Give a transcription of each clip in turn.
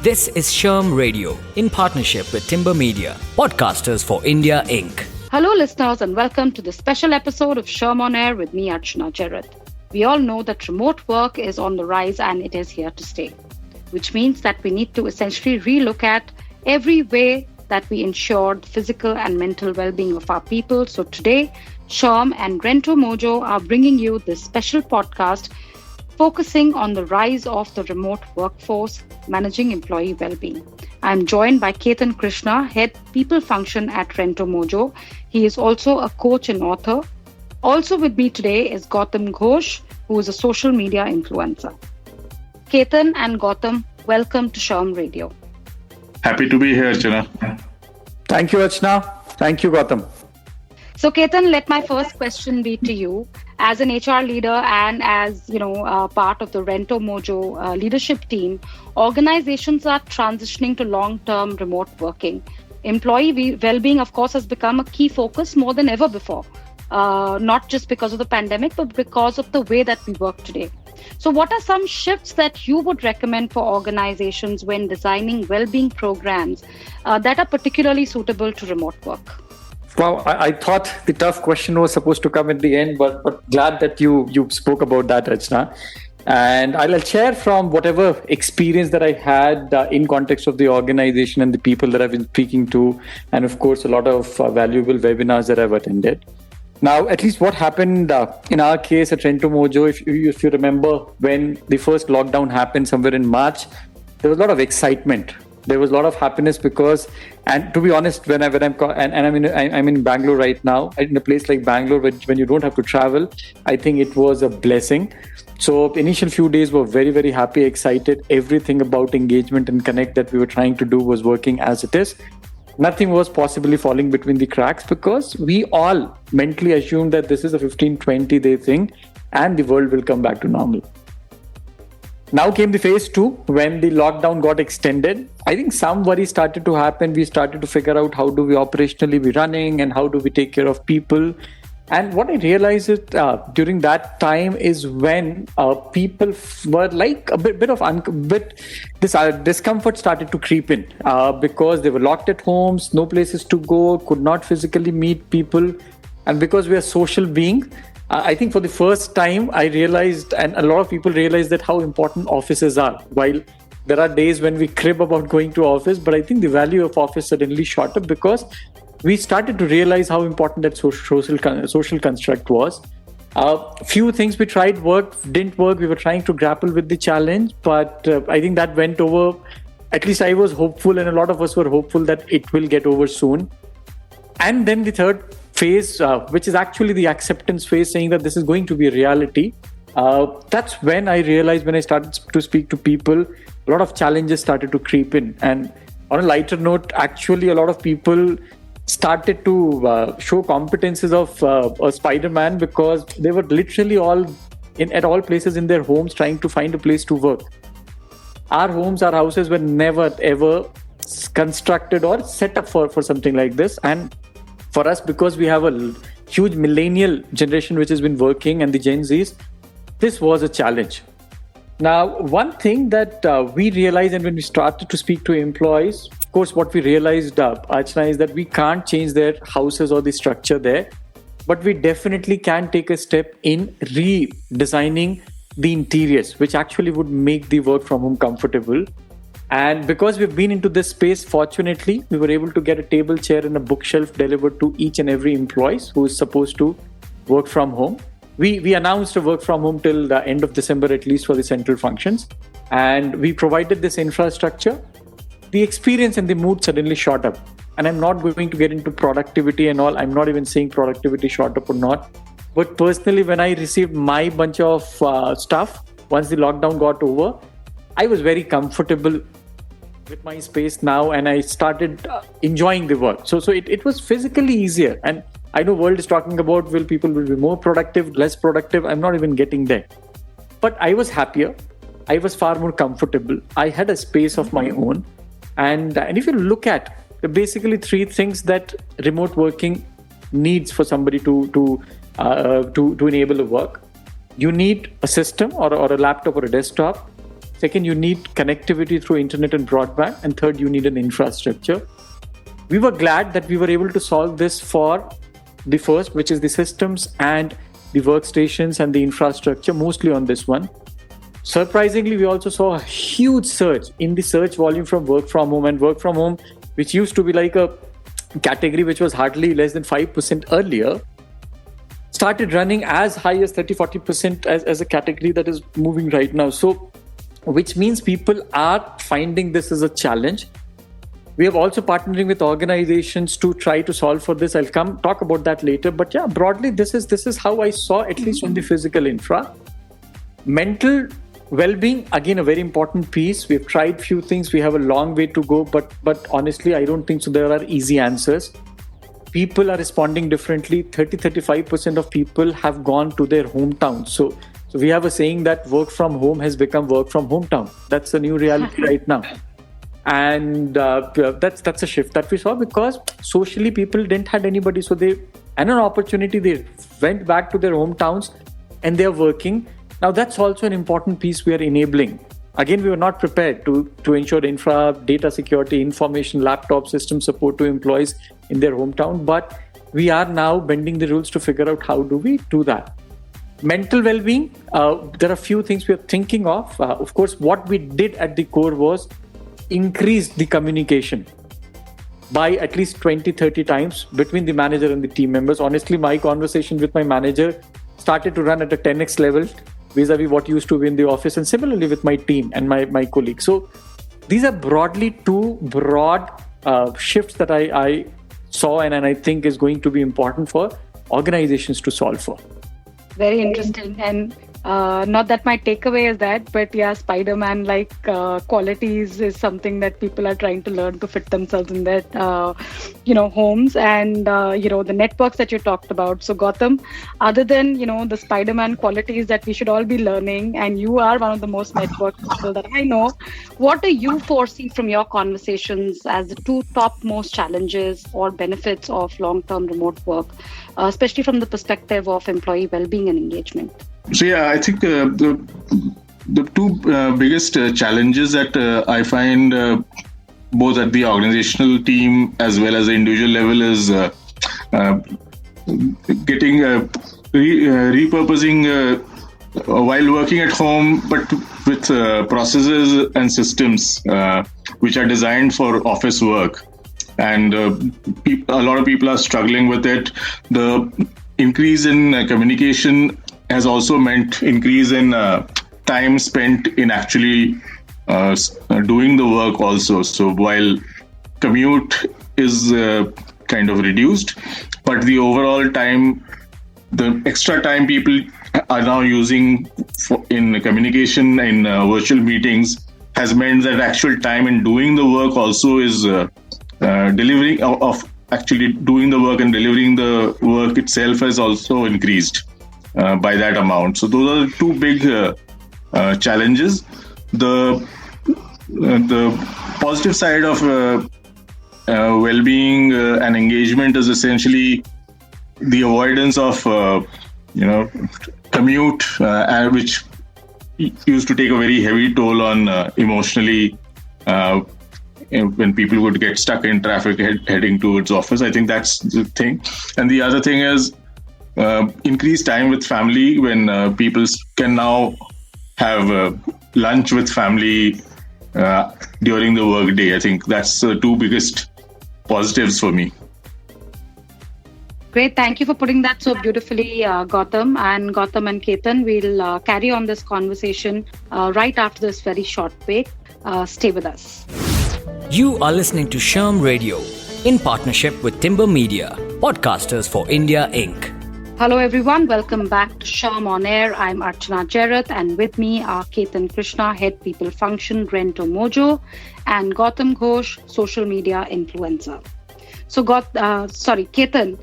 This is SHRM Radio in partnership with Timber Media, Podcasters for India Inc. Hello listeners and welcome to this special episode of SHRM on Air with me, Archana Jerath. We all know that remote work is on the rise and it is here to stay, which means that we need to essentially relook at every way that we ensure the physical and mental well-being of our people. So today, SHRM and Rentomojo are bringing you this special podcast focusing on the rise of the remote workforce, managing employee well-being. I'm joined by Ketan Krishna, Head People Function at Rentomojo. He is also a coach and author. Also with me today is Gautam Ghosh, who is a social media influencer. Ketan and Gautam, welcome to SHRM Radio. Happy to be here, Archana. Thank you, Archana. Thank you, Gautam. So, Ketan, let my first question be to you. As an HR leader and as part of the Rentomojo leadership team, organizations are transitioning to long-term remote working. Employee well-being, of course, has become a key focus more than ever before. Not just because of the pandemic, but because of the way that we work today. So what are some shifts that you would recommend for organizations when designing well-being programs that are particularly suitable to remote work? Wow, I thought the tough question was supposed to come at the end, but glad that you spoke about that, Archana. And I'll share from whatever experience that I had in context of the organization and the people that I've been speaking to, and of course, a lot of valuable webinars that I've attended. Now, at least what happened in our case at Rentomojo, if you remember when the first lockdown happened somewhere in March, there was a lot of excitement. There was a lot of happiness because, and to be honest, I'm in Bangalore right now, in a place like Bangalore, when you don't have to travel, I think it was a blessing. So the initial few days were very, very happy, excited. Everything about engagement and connect that we were trying to do was working as it is. Nothing was possibly falling between the cracks because we all mentally assumed that this is a 15-20 day thing and the world will come back to normal. Now came the phase 2 when the lockdown got extended. I think some worry started to happen. We started to figure out how do we operationally be running and how do we take care of people. And what I realized is, during that time is when people were like this discomfort started to creep in because they were locked at homes, no places to go, could not physically meet people. And because we are social beings, I think for the first time I realized, and a lot of people realized, that how important offices are. While there are days when we crib about going to office, but I think the value of office suddenly shot up because we started to realize how important that social construct was. Few things we tried didn't work. We were trying to grapple with the challenge, but I think that went over. At least I was hopeful, and a lot of us were hopeful that it will get over soon. And then the third phase, which is actually the acceptance phase, saying that this is going to be a reality. That's when I realized, when I started to speak to people, a lot of challenges started to creep in. And on a lighter note, actually a lot of people started to show competences of a Spider-Man because they were literally all at all places in their homes trying to find a place to work. Our houses were never ever constructed or set up for something like this. And for us, because we have a huge millennial generation which has been working and the Gen Zs, this was a challenge. Now, one thing that we realized, and when we started to speak to employees, of course, what we realized, Archana, is that we can't change their houses or the structure there, but we definitely can take a step in redesigning the interiors, which actually would make the work from home comfortable. And because we've been into this space, fortunately, we were able to get a table, chair and a bookshelf delivered to each and every employee who is supposed to work from home. We announced a work from home till the end of December, at least for the central functions. And we provided this infrastructure. The experience and the mood suddenly shot up. And I'm not going to get into productivity and all. I'm not even saying productivity shot up or not. But personally, when I received my bunch of stuff, once the lockdown got over, I was very comfortable with my space now, and I started enjoying the work. So it was physically easier. And I know world is talking about people will be more productive, less productive. I'm not even getting there. But I was happier. I was far more comfortable. I had a space of my own. And if you look at basically 3 things that remote working needs for somebody to enable the work. You need a system or a laptop or a desktop. Second, you need connectivity through internet and broadband. And third, you need an infrastructure. We were glad that we were able to solve this for the first, which is the systems and the workstations and the infrastructure, mostly on this one. Surprisingly, we also saw a huge surge in the search volume from work from home. And work from home, which used to be like a category which was hardly less than 5% earlier, started running as high as 30-40% as a category that is moving right now. So, which means people are finding this as a challenge. We are also partnering with organizations to try to solve for this. I'll come talk about that later. But yeah, broadly, this is how I saw, at least on the physical infra. Mental well-being, again, a very important piece. We've tried few things. We have a long way to go, but honestly, I don't think so there are easy answers. People are responding differently. 30-35% of people have gone to their hometown. So we have a saying that work from home has become work from hometown. That's a new reality right now. And that's a shift that we saw, because socially people didn't have anybody. So they had an opportunity. They went back to their hometowns and they're working. Now that's also an important piece we are enabling. Again, we were not prepared to ensure infra, data security, information, laptop system support to employees in their hometown. But we are now bending the rules to figure out how do we do that. Mental well-being, there are a few things we are thinking of. Of course, what we did at the core was increase the communication by at least 20-30 times between the manager and the team members. Honestly, my conversation with my manager started to run at a 10x level vis-a-vis what used to be in the office, and similarly with my team and my colleagues. So these are broadly two broad shifts that I saw and I think is going to be important for organizations to solve for. Very interesting. And not that my takeaway is that, but yeah, Spider-Man like qualities is something that people are trying to learn to fit themselves in their homes, and the networks that you talked about. So Gautam, other than the Spider-Man qualities that we should all be learning, and you are one of the most networked people that I know, what do you foresee from your conversations as the two top most challenges or benefits of long-term remote work, especially from the perspective of employee well-being and engagement? So yeah, I think the two biggest challenges that I find both at the organizational team as well as the individual level is getting repurposing while working at home, but with processes and systems which are designed for office work. And a lot of people are struggling with it. The increase in communication has also meant increase in time spent in actually doing the work also. So while commute is kind of reduced, but the overall time, the extra time people are now using in communication in virtual meetings has meant that actual time in doing the work also is delivering of actually doing the work and delivering the work itself has also increased by that amount. So those are the two big challenges. The positive side of well-being and engagement is essentially the avoidance of commute, which used to take a very heavy toll on emotionally when people would get stuck in traffic heading towards office. I think that's the thing. And the other thing is increased time with family, when people can now have lunch with family during the work day. I think that's the two biggest positives for me. Great. Thank you for putting that so beautifully, Gautam. And Gautam and Ketan, we'll carry on this conversation right after this very short break. Stay with us. You are listening to SHRM Radio in partnership with Timber Media, podcasters for India Inc. Hello everyone, welcome back to SHRM On Air. I'm Archana Jerath, and with me are Ketan Krishna, Head People Function, Rentomojo, and Gautam Ghosh, Social Media Influencer. So Ketan,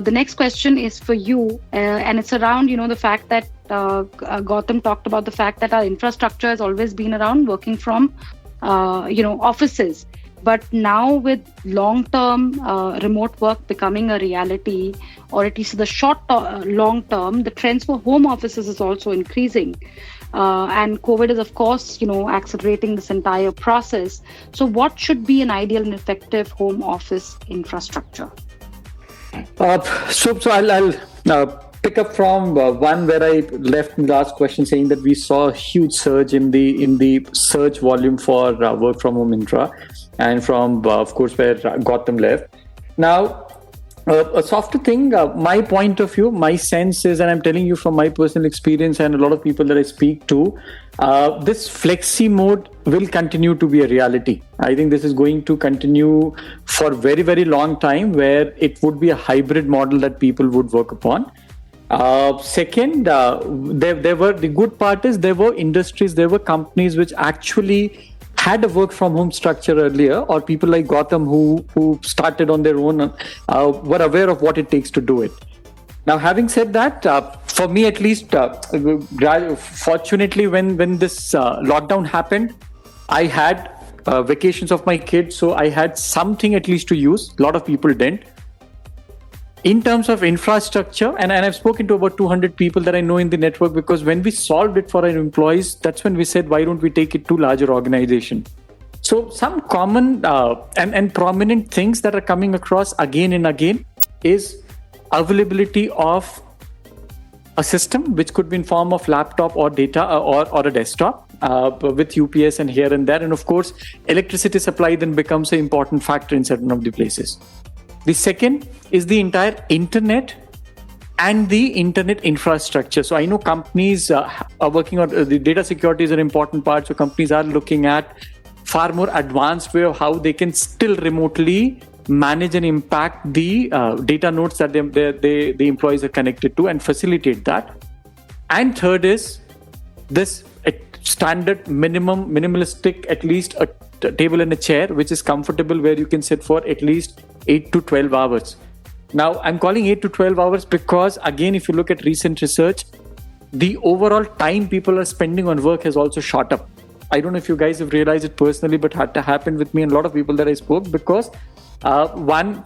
the next question is for you, and it's around, the fact that Gautam talked about the fact that our infrastructure has always been around working from, offices. But now with long-term remote work becoming a reality, or at least the long-term, the trends for home offices is also increasing. and COVID is, of course, accelerating this entire process. So what should be an ideal and effective home office infrastructure? So I'll pick up from one where I left in the last question, saying that we saw a huge surge in the search volume for work from home infra, and from of course where Gautam left. Now, a softer thing, my point of view, my sense is, and I'm telling you from my personal experience and a lot of people that I speak to, this flexi mode will continue to be a reality. I think this is going to continue for very, very long time, where it would be a hybrid model that people would work upon. Second, there were, the good part is there were industries, there were companies which actually had a work from home structure earlier, or people like Gautam who started on their own, were aware of what it takes to do it. Now, having said that, for me at least, fortunately, when this lockdown happened, I had vacations of my kids, so I had something at least to use. A lot of people didn't. In terms of infrastructure, and I've spoken to about 200 people that I know in the network, because when we solved it for our employees, that's when we said, why don't we take it to larger organization? So some common and prominent things that are coming across again and again is availability of a system, which could be in form of laptop or data or a desktop with UPS and here and there. And of course, electricity supply then becomes an important factor in certain of the places. The second is the entire internet and the internet infrastructure. So I know companies are working on the data security is an important part. So companies are looking at far more advanced way of how they can still remotely manage and impact the data nodes that the employees are connected to and facilitate that. And third is this standard minimalistic, at least a table and a chair, which is comfortable, where you can sit for at least 8 to 12 hours. Now, I'm calling 8 to 12 hours because, again, if you look at recent research, the overall time people are spending on work has also shot up. I don't know if you guys have realized it personally, but had to happen with me and a lot of people that I spoke, because one,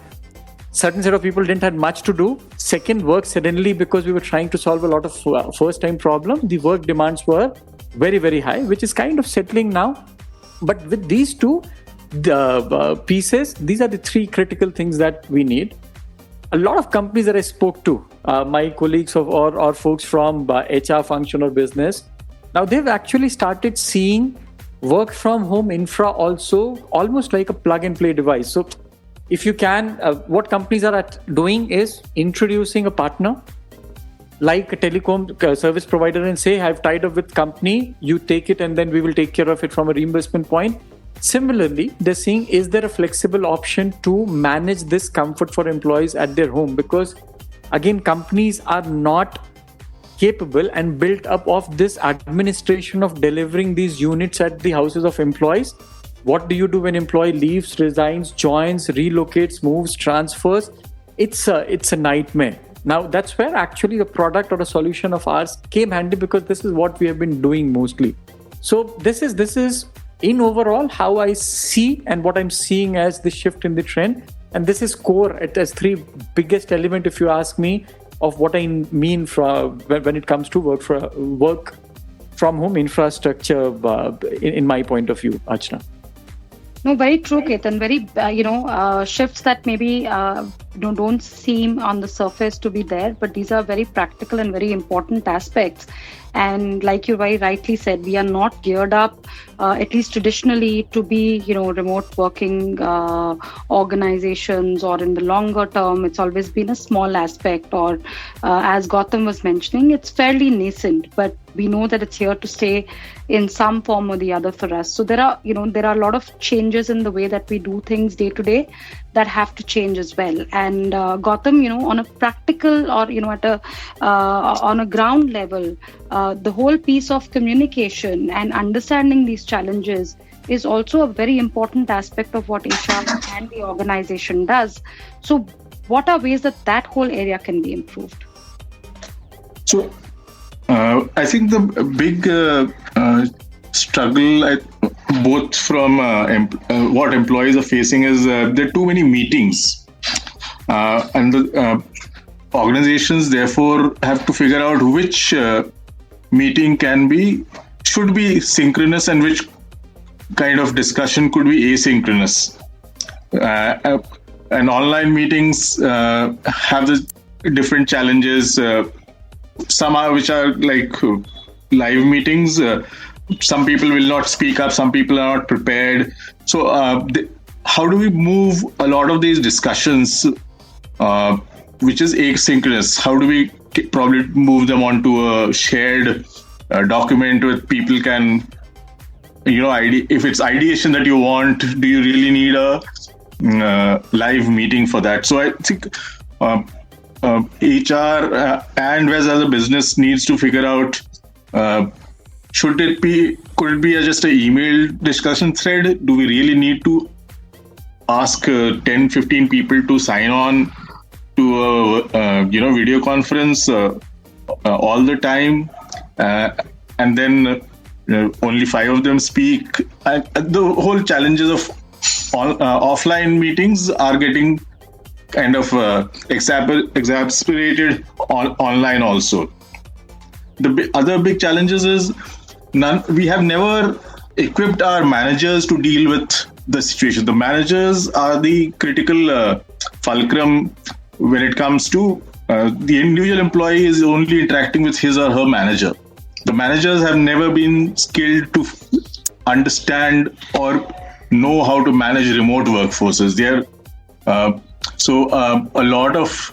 certain set of people didn't have much to do. Second, work suddenly, because we were trying to solve a lot of first-time problems, the work demands were very, very high, which is kind of settling now. But with these two pieces, these are the three critical things that we need. A lot of companies that I spoke to, my colleagues or folks from HR function or business, now they've actually started seeing work from home infra also almost like a plug and play device. So if you can, what companies are doing is introducing a partner like a telecom service provider and say, I've tied up with company, you take it and then we will take care of it from a reimbursement point. Similarly, they're seeing, is there a flexible option to manage this comfort for employees at their home? Because again, companies are not capable and built up of this administration of delivering these units at the houses of employees. What do you do when employee leaves, resigns, joins, relocates, moves, transfers? It's a nightmare. Now, that's where actually the product or a solution of ours came handy, because this is what we have been doing mostly. So this is in overall how I see and what I'm seeing as the shift in the trend. And this is core. It has three biggest element, if you ask me, of what I mean when it comes to work from home infrastructure in my point of view, Archana. No, very true, Ketan. Very, shifts that maybe don't seem on the surface to be there, but these are very practical and very important aspects. And like you very rightly said, we are not geared up, at least traditionally, to be, remote working organizations, or in the longer term, it's always been a small aspect, or as Gautam was mentioning, it's fairly nascent, but we know that it's here to stay in some form or the other for us. So there are a lot of changes in the way that we do things day to day that have to change as well. And Gautam, on a practical or on a ground level, the whole piece of communication and understanding these challenges is also a very important aspect of what HR and the organization does. So what are ways that whole area can be improved? So I think the big struggle, both from what employees are facing, is there are too many meetings, and the organizations therefore have to figure out which meeting should be synchronous, and which kind of discussion could be asynchronous. And online meetings have the different challenges. Some are which are like live meetings. Some people will not speak up. Some people are not prepared. So how do we move a lot of these discussions, which is asynchronous? How do we probably move them onto a shared document where people can, if it's ideation that you want, do you really need a live meeting for that? So I think HR and as a business needs to figure out, could it be just an email discussion thread? Do we really need to ask 10-15 people to sign on to a video conference all the time, and then only 5 of them speak? The whole challenges of offline meetings are getting kind of exacerbated online also. The other big challenges is we have never equipped our managers to deal with the situation. The managers are the critical fulcrum when it comes to the individual employee is only interacting with his or her manager. The managers have never been skilled to understand or know how to manage remote workforces. A lot of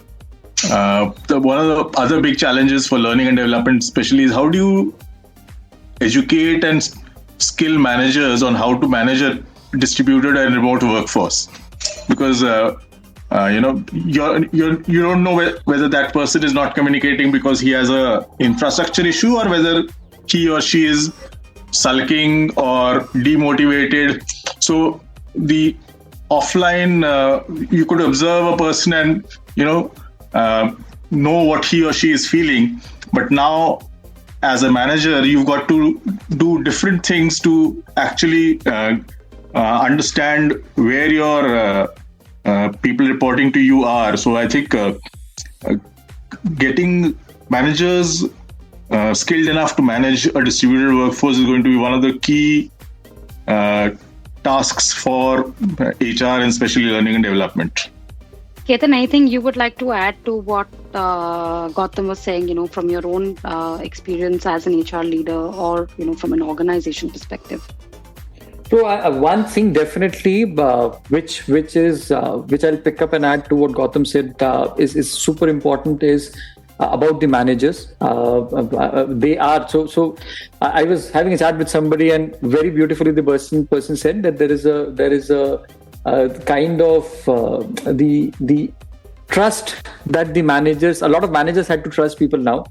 one of the other big challenges for learning and development especially is how do you educate and skill managers on how to manage a distributed and remote workforce, because you don't know whether that person is not communicating because he has a infrastructure issue or whether he or she is sulking or demotivated. So the offline, you could observe a person and know what he or she is feeling, but now as a manager you've got to do different things to actually understand where your people reporting to you are. So I think getting managers skilled enough to manage a distributed workforce is going to be one of the key tasks for HR and especially learning and development. Ketan, anything you would like to add to what Gautam was saying, from your own experience as an HR leader or, from an organization perspective? So one thing definitely, which I'll pick up and add to what Gautam said is super important is about the managers. They are so. I was having a chat with somebody, and very beautifully the person said that there is a kind of the trust that the managers. A lot of managers had to trust people now,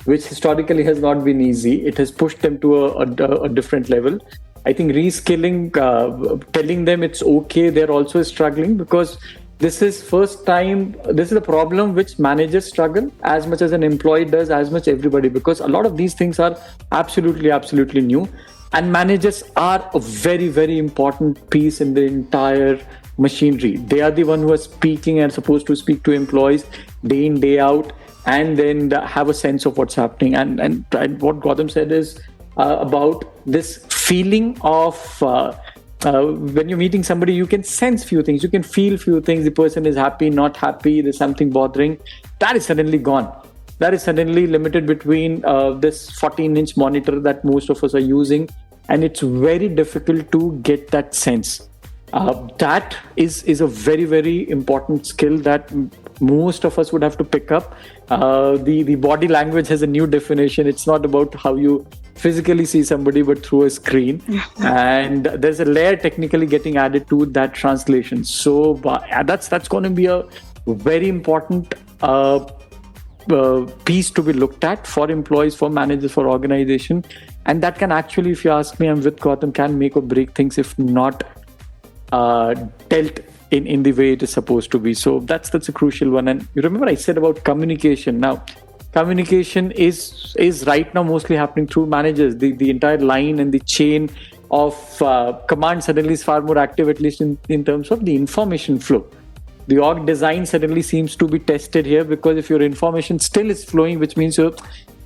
which historically has not been easy. It has pushed them to a different level. I think reskilling, telling them it's okay, they're also struggling because this is first time. This is a problem which managers struggle as much as an employee does, as much everybody, because a lot of these things are absolutely new, and managers are a very, very important piece in the entire machinery. They are the one who are speaking and supposed to speak to employees day in, day out, and then have a sense of what's happening. And what Gautam said is about this feeling of when you're meeting somebody, you can sense few things, you can feel few things. The person is happy, not happy, there's something bothering. That is suddenly gone. That is suddenly limited between this 14-inch monitor that most of us are using, and it's very difficult to get that sense. That is a very, very important skill that most of us would have to pick up. The body language has a new definition. It's not about how you physically see somebody, but through a screen. And there's a layer technically getting added to that translation. So that's going to be a very important piece to be looked at for employees, for managers, for organization. And that can actually, if you ask me, I'm with Gautam, can make or break things if not dealt in the way it is supposed to be. So that's a crucial one. And you remember I said about communication. Now, communication is right now mostly happening through managers. The entire line and the chain of command suddenly is far more active, at least in terms of the information flow. The org design suddenly seems to be tested here, because if your information still is flowing, which means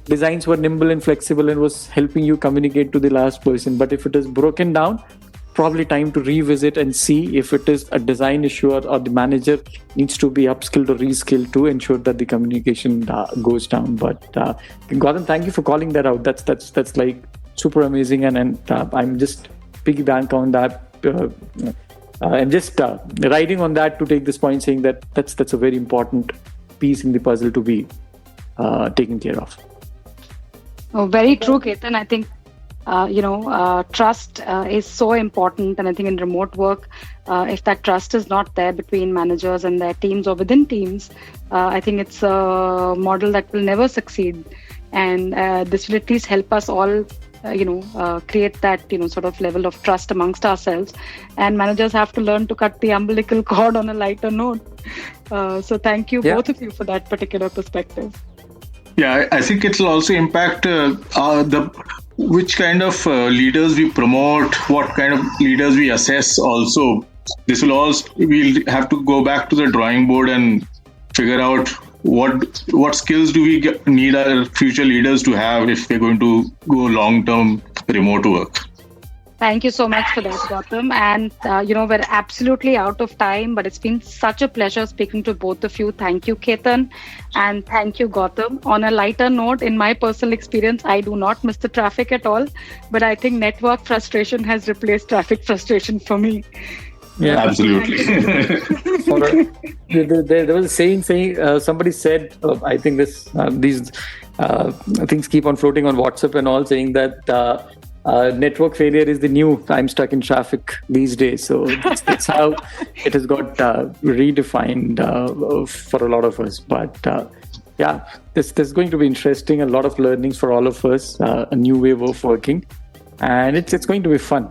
designs were nimble and flexible and was helping you communicate to the last person. But if it is broken down, probably time to revisit and see if it is a design issue or the manager needs to be upskilled or reskilled to ensure that the communication goes down. But Gautam, thank you for calling that out. That's like super amazing, and I'm just piggyback on that. I'm just riding on that to take this point, saying that that's a very important piece in the puzzle to be taken care of. Oh, very true, Ketan. I think trust is so important, and I think in remote work, if that trust is not there between managers and their teams or within teams, I think it's a model that will never succeed. And this will at least help us all create that sort of level of trust amongst ourselves, and managers have to learn to cut the umbilical cord on a lighter note. So thank you, both of you, for that particular perspective. Yeah, I think it will also impact which kind of leaders we promote, what kind of leaders we assess. Also, we'll have to go back to the drawing board and figure out what skills do we need our future leaders to have if we're going to go long-term remote work. Thank you so much for that, Gautam. And, we're absolutely out of time, but it's been such a pleasure speaking to both of you. Thank you, Ketan, and thank you, Gautam. On a lighter note, in my personal experience, I do not miss the traffic at all, but I think network frustration has replaced traffic frustration for me. Yeah, absolutely. There was a saying somebody said, I think these things keep on floating on WhatsApp and all, saying that network failure is the new I'm stuck in traffic these days. So that's how it has got redefined for a lot of us. But this is going to be interesting. A lot of learnings for all of us, a new way of working, and it's going to be fun.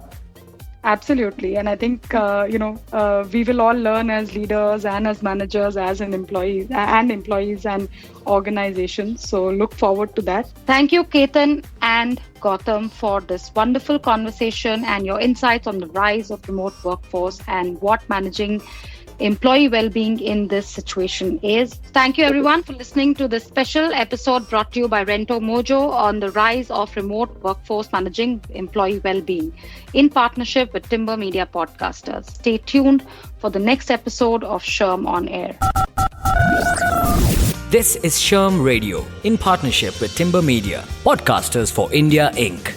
Absolutely. And I think, we will all learn as leaders and as managers, as employees and organizations. So look forward to that. Thank you, Ketan and Gautam, for this wonderful conversation and your insights on the rise of remote workforce and what managing employee well-being in this situation is. Thank you everyone for listening to this special episode brought to you by Rentomojo on the rise of remote workforce managing employee well-being in partnership with Timber Media Podcasters. Stay tuned for the next episode of SHRM on Air. This is SHRM Radio in partnership with Timber Media, Podcasters for India Inc.